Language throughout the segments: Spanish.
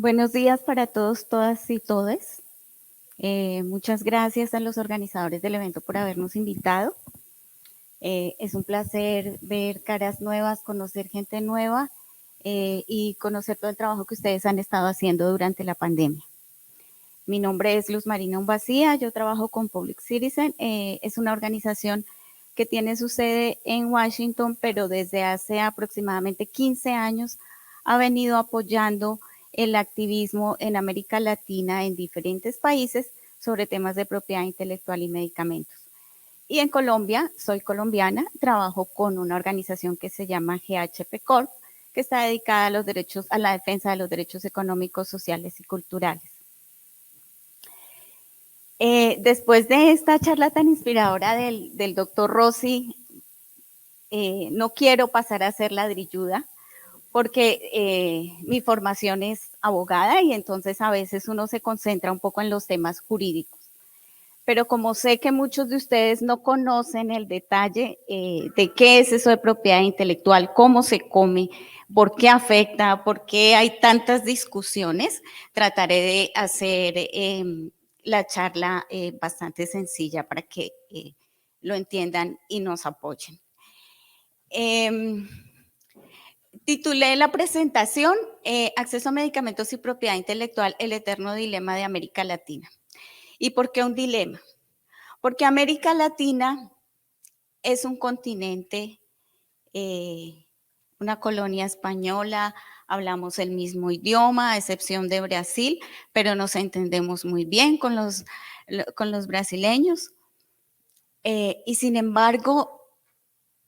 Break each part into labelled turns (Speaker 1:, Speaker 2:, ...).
Speaker 1: Buenos días para todos, todas y todes. Muchas gracias a los organizadores del evento por habernos invitado. Es un placer ver caras nuevas, conocer gente nueva y conocer todo el trabajo que ustedes han estado haciendo durante la pandemia. Mi nombre es Luz Marina Umbacía, yo trabajo con Public Citizen. Es una organización que tiene su sede en Washington, pero desde hace aproximadamente 15 años ha venido apoyando el activismo en América Latina en diferentes países sobre temas de propiedad intelectual y medicamentos. Y en Colombia, soy colombiana, trabajo con una organización que se llama GHP Corp, que está dedicada a los derechos, a la defensa de los derechos económicos, sociales y culturales. Después de esta charla tan inspiradora del doctor Rossi, no quiero pasar a ser ladrilluda, porque mi formación es abogada y entonces a veces uno se concentra un poco en los temas jurídicos. Pero como sé que muchos de ustedes no conocen el detalle de qué es eso de propiedad intelectual, cómo se come, por qué afecta, por qué hay tantas discusiones, trataré de hacer la charla bastante sencilla para que lo entiendan y nos apoyen. Titulé la presentación Acceso a medicamentos y propiedad intelectual, el eterno dilema de América Latina. ¿Y por qué un dilema? Porque América Latina es un continente, una colonia española, hablamos el mismo idioma, a excepción de Brasil, pero nos entendemos muy bien con los brasileños. Y sin embargo,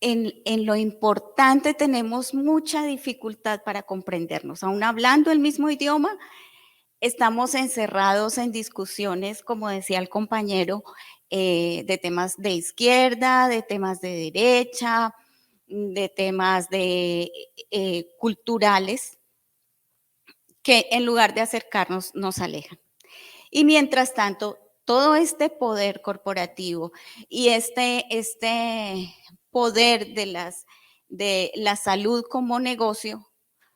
Speaker 1: en lo importante tenemos mucha dificultad para comprendernos. Aún hablando el mismo idioma, estamos encerrados en discusiones, como decía el compañero, de temas de izquierda, de temas de derecha, de temas culturales, que en lugar de acercarnos nos alejan. Y mientras tanto, todo este poder corporativo y este poder de la salud como negocio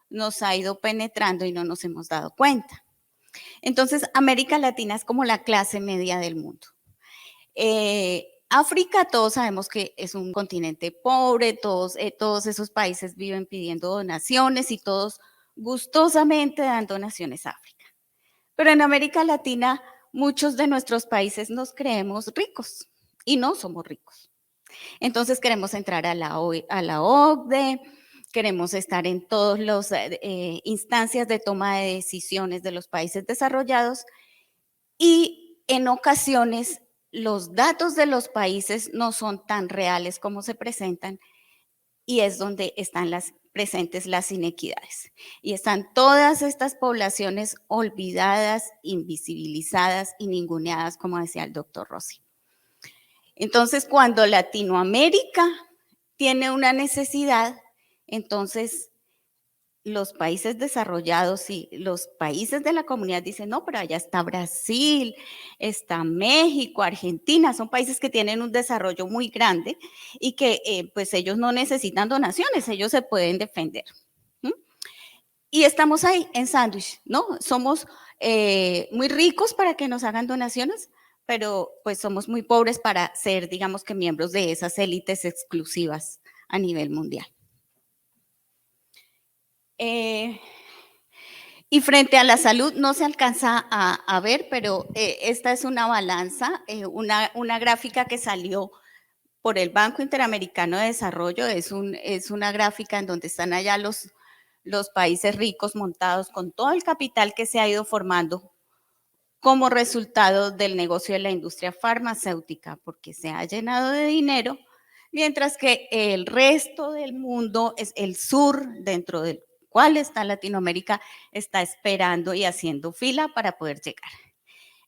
Speaker 1: nos ha ido penetrando y no nos hemos dado cuenta. Entonces, América Latina es como la clase media del mundo. África, todos sabemos que es un continente pobre, todos esos países viven pidiendo donaciones y todos gustosamente dan donaciones a África. Pero en América Latina, muchos de nuestros países nos creemos ricos y no somos ricos. Entonces queremos entrar a la OCDE, queremos estar en todas las instancias de toma de decisiones de los países desarrollados y en ocasiones los datos de los países no son tan reales como se presentan y es donde están presentes las inequidades. Y están todas estas poblaciones olvidadas, invisibilizadas y ninguneadas, como decía el doctor Rossi. Entonces, cuando Latinoamérica tiene una necesidad, entonces los países desarrollados y los países de la comunidad dicen, no, pero allá está Brasil, está México, Argentina, son países que tienen un desarrollo muy grande y que pues ellos no necesitan donaciones, ellos se pueden defender. ¿Mm? Y estamos ahí en sándwich, ¿no? Somos muy ricos para que nos hagan donaciones, pero pues somos muy pobres para ser, digamos que miembros de esas élites exclusivas a nivel mundial. Y frente a la salud no se alcanza a ver, pero esta es una balanza, una gráfica que salió por el Banco Interamericano de Desarrollo, es una gráfica en donde están allá los países ricos montados con todo el capital que se ha ido formando como resultado del negocio de la industria farmacéutica, porque se ha llenado de dinero, mientras que el resto del mundo, es el sur, dentro del cual está Latinoamérica, está esperando y haciendo fila para poder llegar.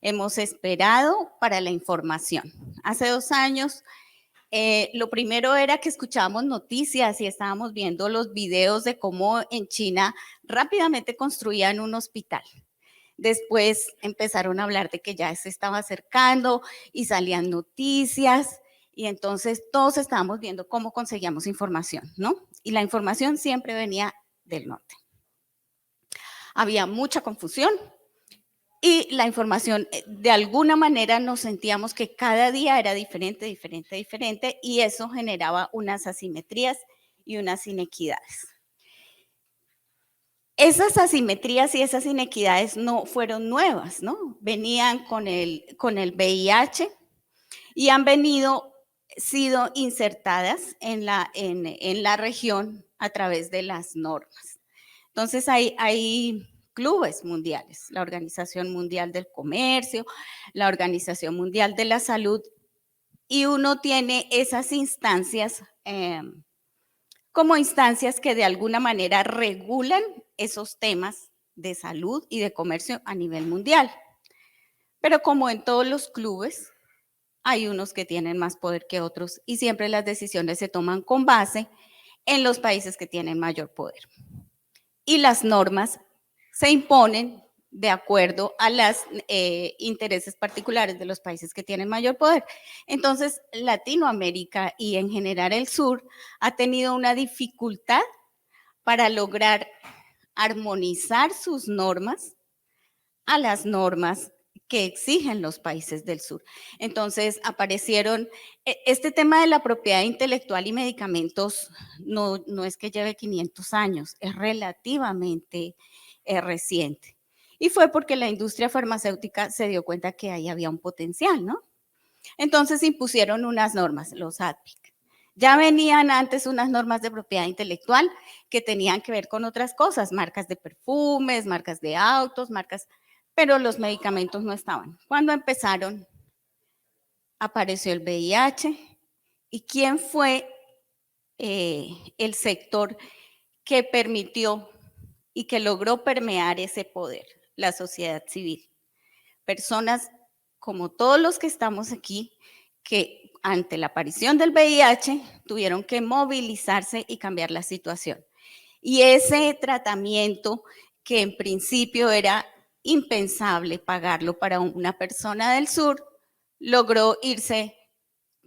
Speaker 1: Hemos esperado para la información. Hace 2 años, lo primero era que escuchábamos noticias y estábamos viendo los videos de cómo en China rápidamente construían un hospital. Después empezaron a hablar de que ya se estaba acercando y salían noticias y entonces todos estábamos viendo cómo conseguíamos información, ¿no? Y la información siempre venía del norte. había mucha confusión y la información, de alguna manera nos sentíamos que cada día era diferente, diferente, diferente, y eso generaba unas asimetrías y unas inequidades. Esas asimetrías y esas inequidades no fueron nuevas, ¿no? Venían con el VIH y han sido insertadas en la región a través de las normas. Entonces hay clubes mundiales, la Organización Mundial del Comercio, la Organización Mundial de la Salud, y uno tiene esas instancias como instancias que de alguna manera regulan esos temas de salud y de comercio a nivel mundial. Pero como en todos los clubes, hay unos que tienen más poder que otros y siempre las decisiones se toman con base en los países que tienen mayor poder. Y las normas se imponen de acuerdo a los intereses particulares de los países que tienen mayor poder. Entonces, Latinoamérica y en general el sur ha tenido una dificultad para lograr armonizar sus normas a las normas que exigen los países del sur. Entonces aparecieron, este tema de la propiedad intelectual y medicamentos no es que lleve 500 años, es relativamente reciente. Y fue porque la industria farmacéutica se dio cuenta que ahí había un potencial, ¿no? Entonces impusieron unas normas, los ADPIC. Ya venían antes unas normas de propiedad intelectual que tenían que ver con otras cosas, marcas de perfumes, marcas de autos, pero los medicamentos no estaban. Cuando empezaron, apareció el VIH. ¿Y quién fue el sector que permitió y que logró permear ese poder? La sociedad civil. Personas como todos los que estamos aquí, que ante la aparición del VIH tuvieron que movilizarse y cambiar la situación. Y ese tratamiento que en principio era impensable pagarlo para una persona del sur, logró irse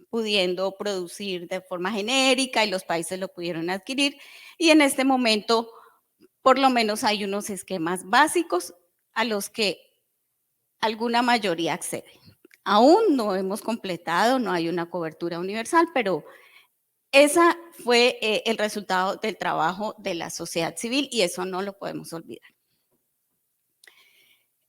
Speaker 1: pudiendo producir de forma genérica y los países lo pudieron adquirir. Y en este momento, por lo menos hay unos esquemas básicos a los que alguna mayoría accede. Aún no hemos completado, no hay una cobertura universal, pero ese fue el resultado del trabajo de la sociedad civil y eso no lo podemos olvidar.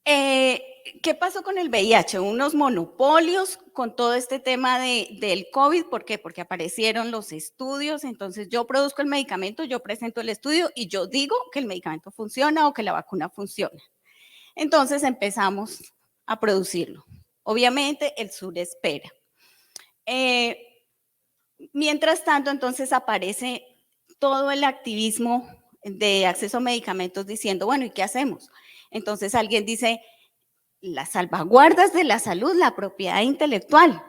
Speaker 1: ¿Qué pasó con el VIH? Unos monopolios con todo este tema del COVID. ¿Por qué? Porque aparecieron los estudios. Entonces yo produzco el medicamento, yo presento el estudio y yo digo que el medicamento funciona o que la vacuna funciona. Entonces empezamos a producirlo. Obviamente el sur espera. Mientras tanto, entonces aparece todo el activismo de acceso a medicamentos diciendo, bueno, ¿y qué hacemos? Entonces alguien dice, las salvaguardas de la salud, la propiedad intelectual.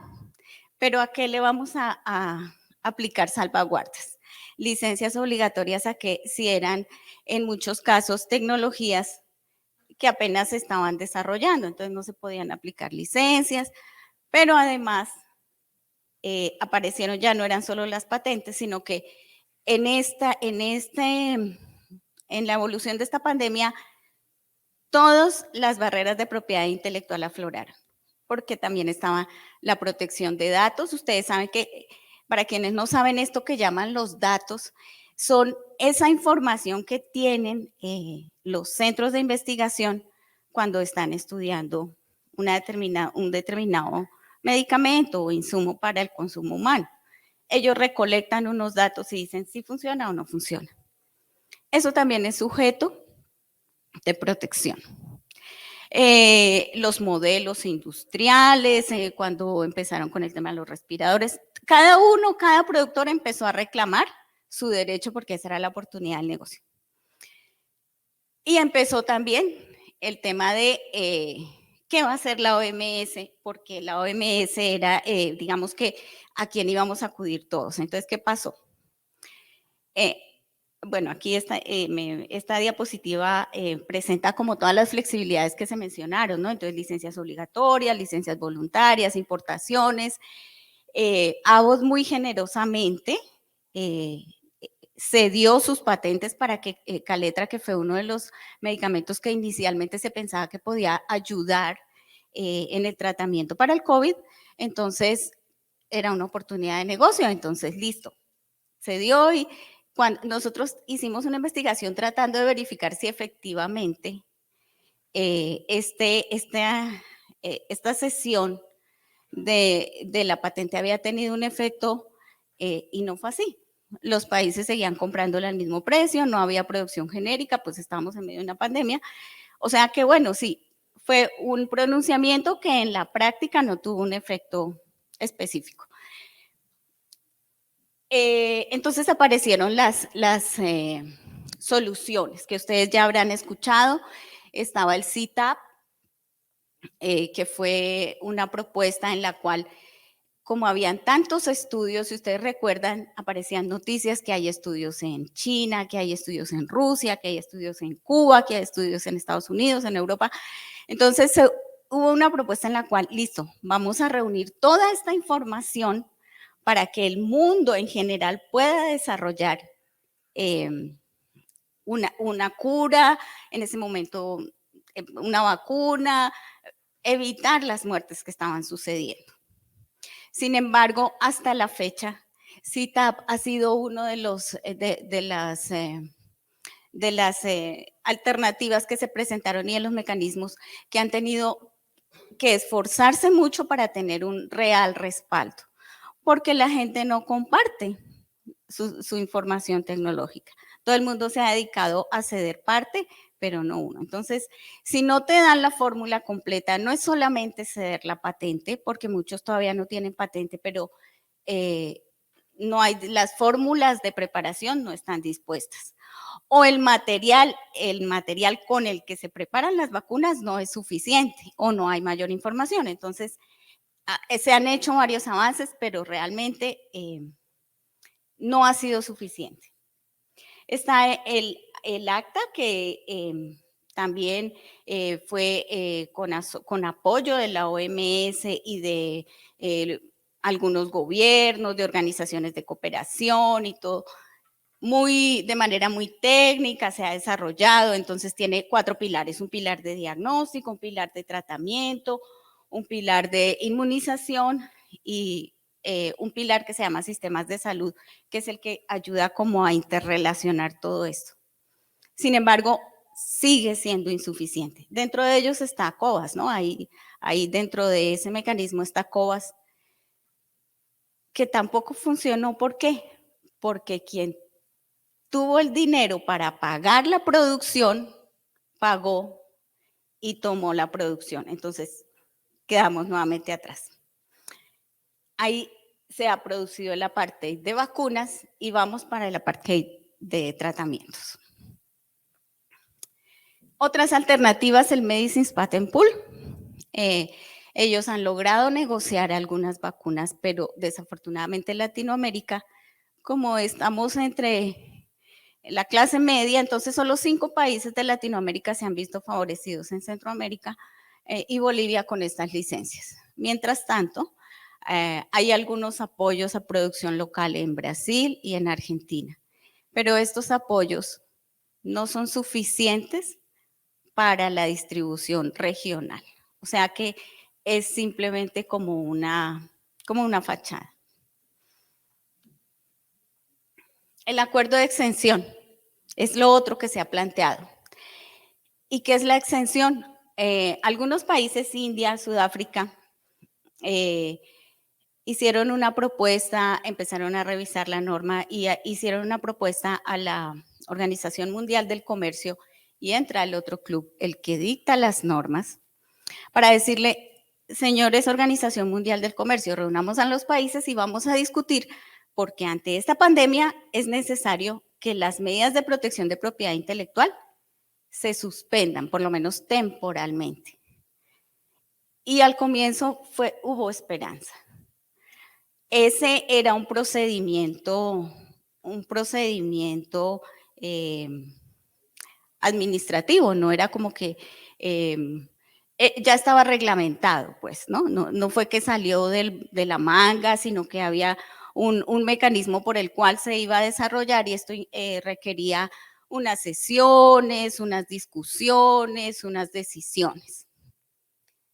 Speaker 1: Pero ¿a qué le vamos a aplicar salvaguardas? Licencias obligatorias a que si eran en muchos casos tecnologías que apenas se estaban desarrollando, entonces no se podían aplicar licencias, pero además aparecieron, ya no eran solo las patentes, sino que en la evolución de esta pandemia, todas las barreras de propiedad intelectual afloraron, porque también estaba la protección de datos. Ustedes saben que, para quienes no saben, esto que llaman los datos son esa información que tienen los centros de investigación cuando están estudiando un determinado medicamento o insumo para el consumo humano. Ellos recolectan unos datos y dicen si funciona o no funciona. Eso también es sujeto de protección. Los modelos industriales, cuando empezaron con el tema de los respiradores, cada productor empezó a reclamar su derecho porque esa era la oportunidad del negocio. Y empezó también el tema de qué va a hacer la OMS, porque la OMS era, digamos que, a quién íbamos a acudir todos. Entonces, ¿qué pasó? Bueno, aquí esta diapositiva presenta como todas las flexibilidades que se mencionaron, ¿no? Entonces, licencias obligatorias, licencias voluntarias, importaciones. ABOS muy generosamente cedió sus patentes para que Kaletra, que fue uno de los medicamentos que inicialmente se pensaba que podía ayudar en el tratamiento para el COVID, entonces era una oportunidad de negocio, entonces listo, se dio y cuando nosotros hicimos una investigación tratando de verificar si efectivamente esta sesión de la patente había tenido un efecto y no fue así. Los países seguían comprándola al mismo precio, no había producción genérica, pues estábamos en medio de una pandemia. O sea que bueno, sí, fue un pronunciamiento que en la práctica no tuvo un efecto específico. Entonces aparecieron las soluciones que ustedes ya habrán escuchado. Estaba el CTAP, que fue una propuesta en la cual, como habían tantos estudios, si ustedes recuerdan, aparecían noticias que hay estudios en China, que hay estudios en Rusia, que hay estudios en Cuba, que hay estudios en Estados Unidos, en Europa. Entonces hubo una propuesta en la cual, listo, vamos a reunir toda esta información para que el mundo en general pueda desarrollar una cura, en ese momento una vacuna, evitar las muertes que estaban sucediendo. Sin embargo, hasta la fecha, CTAP ha sido uno de las alternativas que se presentaron y de los mecanismos que han tenido que esforzarse mucho para tener un real respaldo, porque la gente no comparte su información tecnológica. Todo el mundo se ha dedicado a ceder parte, pero no uno. Entonces, si no te dan la fórmula completa, no es solamente ceder la patente, porque muchos todavía no tienen patente, pero no hay, las fórmulas de preparación no están dispuestas. O el material con el que se preparan las vacunas no es suficiente o no hay mayor información. Entonces, se han hecho varios avances, pero realmente no ha sido suficiente. Está el acta que también fue con apoyo de la OMS y de algunos gobiernos, de organizaciones de cooperación y todo, de manera muy técnica se ha desarrollado, entonces tiene 4 pilares, un pilar de diagnóstico, un pilar de tratamiento, un pilar de inmunización y un pilar que se llama sistemas de salud, que es el que ayuda como a interrelacionar todo esto. Sin embargo, sigue siendo insuficiente. Dentro de ellos está COVAX, ¿no? Ahí dentro de ese mecanismo está COVAX, que tampoco funcionó. ¿Por qué? Porque quien tuvo el dinero para pagar la producción, pagó y tomó la producción. Entonces, quedamos nuevamente atrás. Ahí se ha producido el apartheid de vacunas y vamos para el apartheid de tratamientos. Otras alternativas, el Medicines Patent Pool. Ellos han logrado negociar algunas vacunas, pero desafortunadamente en Latinoamérica, como estamos entre la clase media, entonces solo 5 países de Latinoamérica se han visto favorecidos en Centroamérica y Bolivia con estas licencias. Mientras tanto, hay algunos apoyos a producción local en Brasil y en Argentina, pero estos apoyos no son suficientes para la distribución regional. O sea que es simplemente como una fachada. El acuerdo de exención es lo otro que se ha planteado. ¿Y qué es la exención? Algunos países, India, Sudáfrica, hicieron una propuesta, empezaron a revisar la norma y hicieron una propuesta a la Organización Mundial del Comercio y entra el otro club, el que dicta las normas, para decirle, señores, Organización Mundial del Comercio, reunamos a los países y vamos a discutir, porque ante esta pandemia es necesario que las medidas de protección de propiedad intelectual se suspendan, por lo menos temporalmente. Y al comienzo hubo esperanza. Ese era un procedimiento administrativo, no era como que ya estaba reglamentado, pues, ¿no? No fue que salió de la manga, sino que había un mecanismo por el cual se iba a desarrollar, y esto requería unas sesiones, unas discusiones, unas decisiones.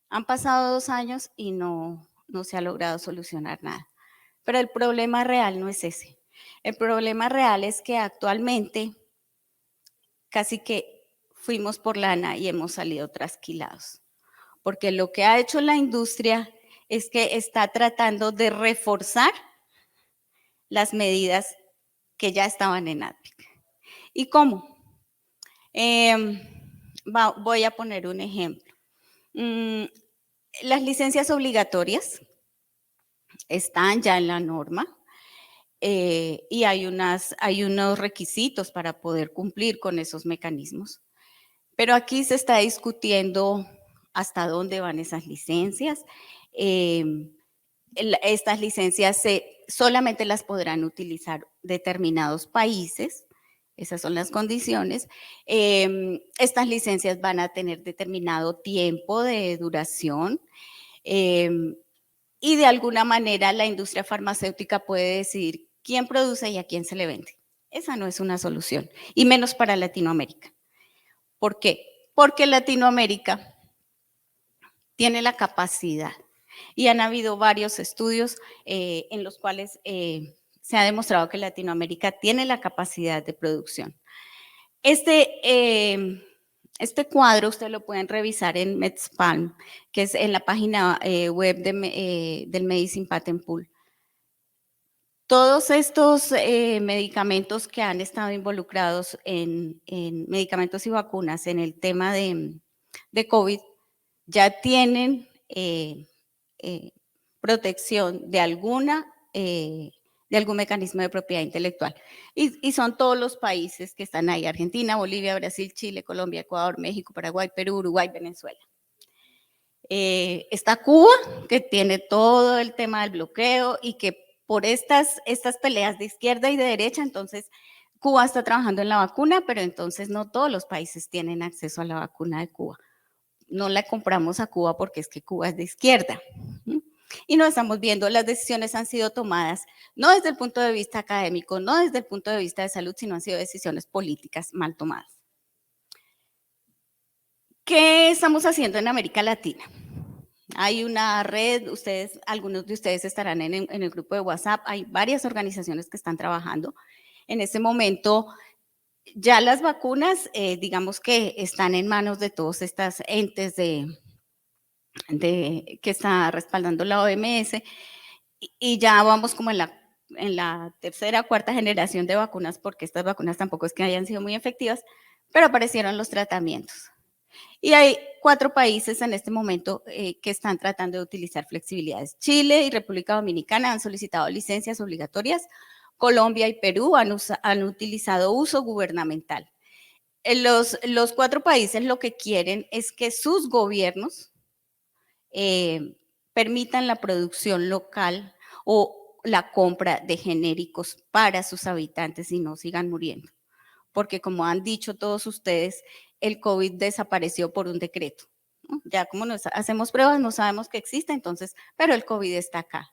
Speaker 1: Han pasado 2 años y no se ha logrado solucionar nada. Pero el problema real no es ese. El problema real es que actualmente casi que fuimos por lana y hemos salido trasquilados. Porque lo que ha hecho la industria es que está tratando de reforzar las medidas que ya estaban en ADVIC. ¿Y cómo? Voy a poner un ejemplo. Las licencias obligatorias están ya en la norma y hay unos requisitos para poder cumplir con esos mecanismos. Pero aquí se está discutiendo hasta dónde van esas licencias. Estas licencias solamente las podrán utilizar determinados países. Esas son las condiciones. Estas licencias van a tener determinado tiempo de duración. Y de alguna manera la industria farmacéutica puede decidir quién produce y a quién se le vende. Esa no es una solución, y menos para Latinoamérica. ¿Por qué? Porque Latinoamérica tiene la capacidad, y han habido varios estudios en los cuales se ha demostrado que Latinoamérica tiene la capacidad de producción. Este cuadro usted lo pueden revisar en MedSpalm, que es en la página web del Medicine Patent Pool. Todos estos medicamentos que han estado involucrados en medicamentos y vacunas en el tema de COVID ya tienen protección de algún mecanismo de propiedad intelectual. Y son todos los países que están ahí: Argentina, Bolivia, Brasil, Chile, Colombia, Ecuador, México, Paraguay, Perú, Uruguay, Venezuela. Está Cuba, que tiene todo el tema del bloqueo y que por estas peleas de izquierda y de derecha, entonces Cuba está trabajando en la vacuna, pero entonces no todos los países tienen acceso a la vacuna de Cuba. No la compramos a Cuba porque es que Cuba es de izquierda. Y no estamos viendo, las decisiones han sido tomadas no desde el punto de vista académico, no desde el punto de vista de salud, sino han sido decisiones políticas mal tomadas. ¿Qué estamos haciendo en América Latina? Hay una red, algunos de ustedes estarán en el grupo de WhatsApp, hay varias organizaciones que están trabajando. En este momento, ya las vacunas, digamos que están en manos de todos estos entes que está respaldando la OMS, y ya vamos como en la tercera o cuarta generación de vacunas, porque estas vacunas tampoco es que hayan sido muy efectivas, pero aparecieron los tratamientos. Y hay 4 países en este momento que están tratando de utilizar flexibilidades. Chile y República Dominicana han solicitado licencias obligatorias. Colombia y Perú han utilizado uso gubernamental. Los 4 países lo que quieren es que sus gobiernos permitan la producción local o la compra de genéricos para sus habitantes y no sigan muriendo. Porque como han dicho todos ustedes, el COVID desapareció por un decreto, ¿no? Ya como nos hacemos pruebas, no sabemos que existe, entonces, pero el COVID está acá.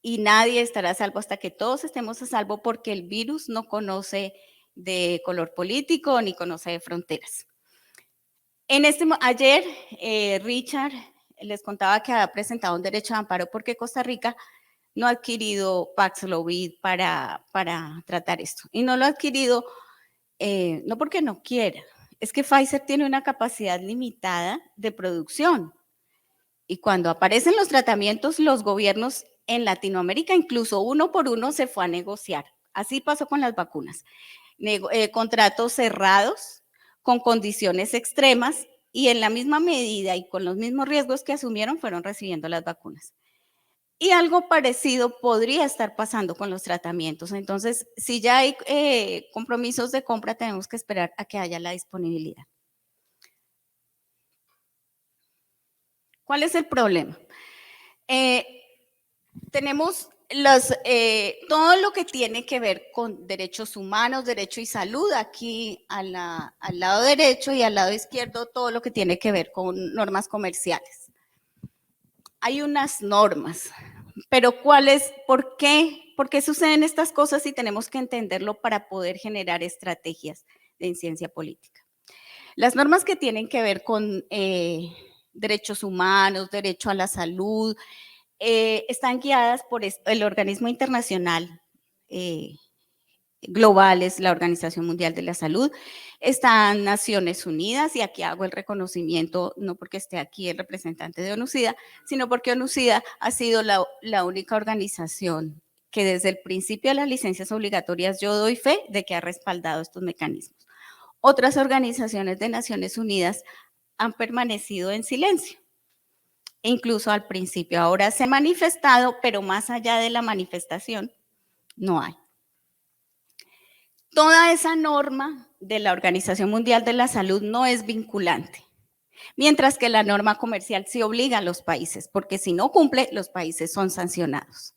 Speaker 1: Y nadie estará a salvo hasta que todos estemos a salvo, porque el virus no conoce de color político ni conoce de fronteras. Ayer, Richard les contaba que ha presentado un derecho de amparo porque Costa Rica no ha adquirido Paxlovid para tratar esto. Y no lo ha adquirido no porque no quiera, es que Pfizer tiene una capacidad limitada de producción. Y cuando aparecen los tratamientos, los gobiernos en Latinoamérica, incluso uno por uno, se fue a negociar. Así pasó con las vacunas. Contratos cerrados, con condiciones extremas, y en la misma medida y con los mismos riesgos que asumieron, fueron recibiendo las vacunas. Y algo parecido podría estar pasando con los tratamientos. Entonces, si ya hay compromisos de compra, tenemos que esperar a que haya la disponibilidad. ¿Cuál es el problema? Tenemos todo lo que tiene que ver con derechos humanos, derecho y salud, aquí al lado derecho, y al lado izquierdo todo lo que tiene que ver con normas comerciales. Hay unas normas Pero ¿por qué suceden estas cosas y tenemos que entenderlo para poder generar estrategias de incidencia política? Las normas que tienen que ver con derechos humanos, derecho a la salud, están guiadas por el organismo internacional global, es la Organización Mundial de la Salud, están Naciones Unidas, y aquí hago el reconocimiento, no porque esté aquí el representante de ONUCIDA, sino porque ONUCIDA ha sido la única organización que desde el principio de las licencias obligatorias yo doy fe de que ha respaldado estos mecanismos. Otras organizaciones de Naciones Unidas han permanecido en silencio, incluso al principio. Ahora se ha manifestado, pero más allá de la manifestación, no hay. Toda esa norma de la Organización Mundial de la Salud no es vinculante, mientras que la norma comercial sí obliga a los países, porque si no cumple, los países son sancionados.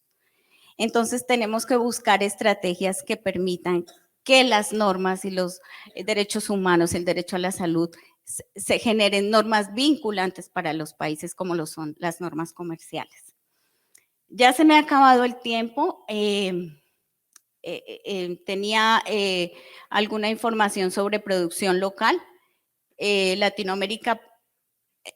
Speaker 1: Entonces tenemos que buscar estrategias que permitan que las normas y los derechos humanos, el derecho a la salud, se generen normas vinculantes para los países como lo son las normas comerciales. Ya se me ha acabado el tiempo. Tenía alguna información sobre producción local. Latinoamérica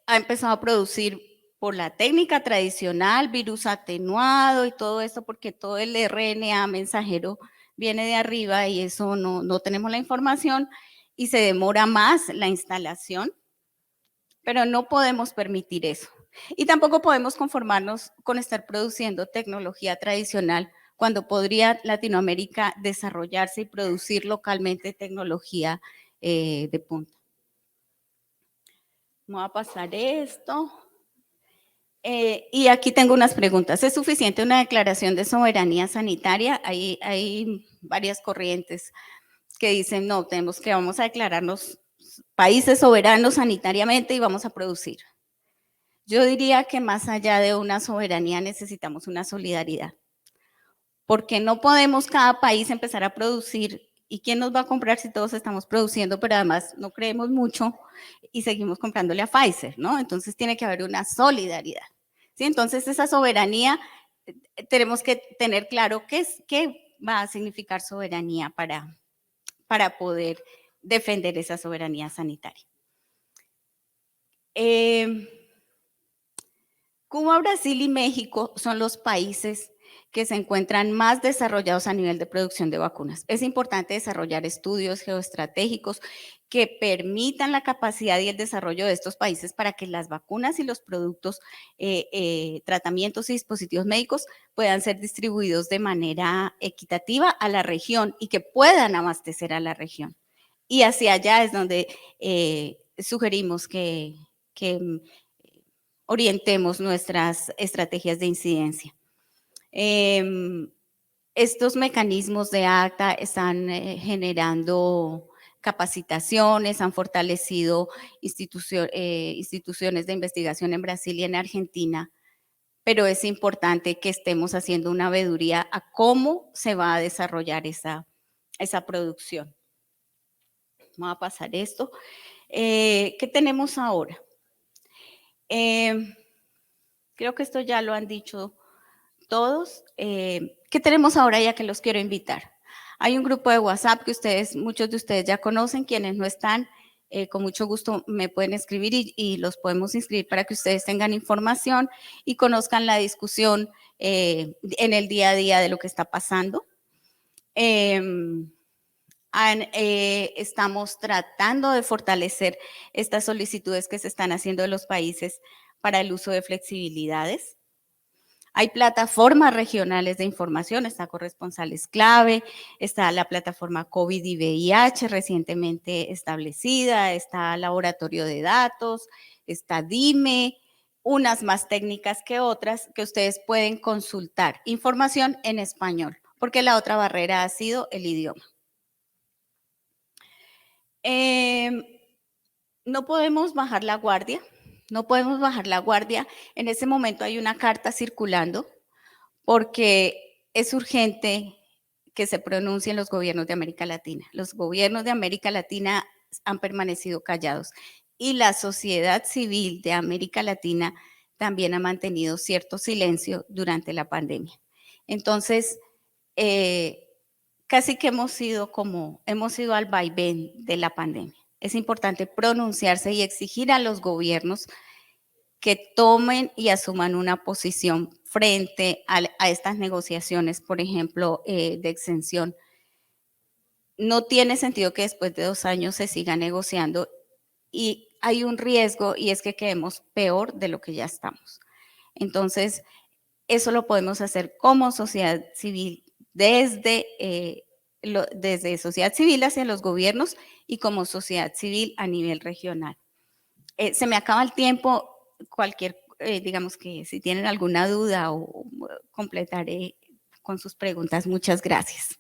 Speaker 1: ha empezado a producir por la técnica tradicional, virus atenuado y todo esto, porque todo el RNA mensajero viene de arriba y eso no tenemos la información y se demora más la instalación, pero no podemos permitir eso. Y tampoco podemos conformarnos con estar produciendo tecnología tradicional cuando podría Latinoamérica desarrollarse y producir localmente tecnología de punta. Voy a pasar esto. Y aquí tengo unas preguntas. ¿Es suficiente una declaración de soberanía sanitaria? Hay varias corrientes que dicen, no, vamos a declararnos países soberanos sanitariamente y vamos a producir. Yo diría que más allá de una soberanía necesitamos una solidaridad, porque no podemos cada país empezar a producir. ¿Y quién nos va a comprar si todos estamos produciendo, pero además no creemos mucho y seguimos comprándole a Pfizer, ¿no? Entonces tiene que haber una solidaridad. ¿Sí? Entonces esa soberanía, tenemos que tener claro qué va a significar soberanía para poder defender esa soberanía sanitaria. Cuba, Brasil y México son los países que se encuentran más desarrollados a nivel de producción de vacunas. Es importante desarrollar estudios geoestratégicos que permitan la capacidad y el desarrollo de estos países para que las vacunas y los productos, tratamientos y dispositivos médicos puedan ser distribuidos de manera equitativa a la región y que puedan abastecer a la región. Y hacia allá es donde sugerimos que orientemos nuestras estrategias de incidencia. Estos mecanismos de ACTA están generando capacitaciones, han fortalecido instituciones de investigación en Brasil y en Argentina, pero es importante que estemos haciendo una veeduría a cómo se va a desarrollar esa producción. Vamos a pasar esto. ¿Qué tenemos ahora? Creo que esto ya lo han dicho todos. ¿Qué tenemos ahora ya que los quiero invitar? Hay un grupo de WhatsApp que muchos de ustedes ya conocen. Quienes no están, con mucho gusto me pueden escribir y los podemos inscribir para que ustedes tengan información y conozcan la discusión en el día a día de lo que está pasando. Estamos tratando de fortalecer estas solicitudes que se están haciendo de los países para el uso de flexibilidades. Hay plataformas regionales de información, está Corresponsales Clave, está la plataforma COVID y VIH recientemente establecida, está Laboratorio de Datos, está DIME, unas más técnicas que otras que ustedes pueden consultar. Información en español, porque la otra barrera ha sido el idioma. No podemos bajar la guardia, no podemos bajar la guardia. En ese momento hay una carta circulando porque es urgente que se pronuncien los gobiernos de América Latina. Los gobiernos de América Latina han permanecido callados y la sociedad civil de América Latina también ha mantenido cierto silencio durante la pandemia. Entonces, casi que hemos ido al vaivén de la pandemia. Es importante pronunciarse y exigir a los gobiernos que tomen y asuman una posición frente a estas negociaciones, por ejemplo, de exención. No tiene sentido que después de 2 años se siga negociando y hay un riesgo y es que quedemos peor de lo que ya estamos. Entonces, eso lo podemos hacer como sociedad civil desde sociedad civil hacia los gobiernos y como sociedad civil a nivel regional. Se me acaba el tiempo, digamos que si tienen alguna duda o completaré con sus preguntas. Muchas gracias.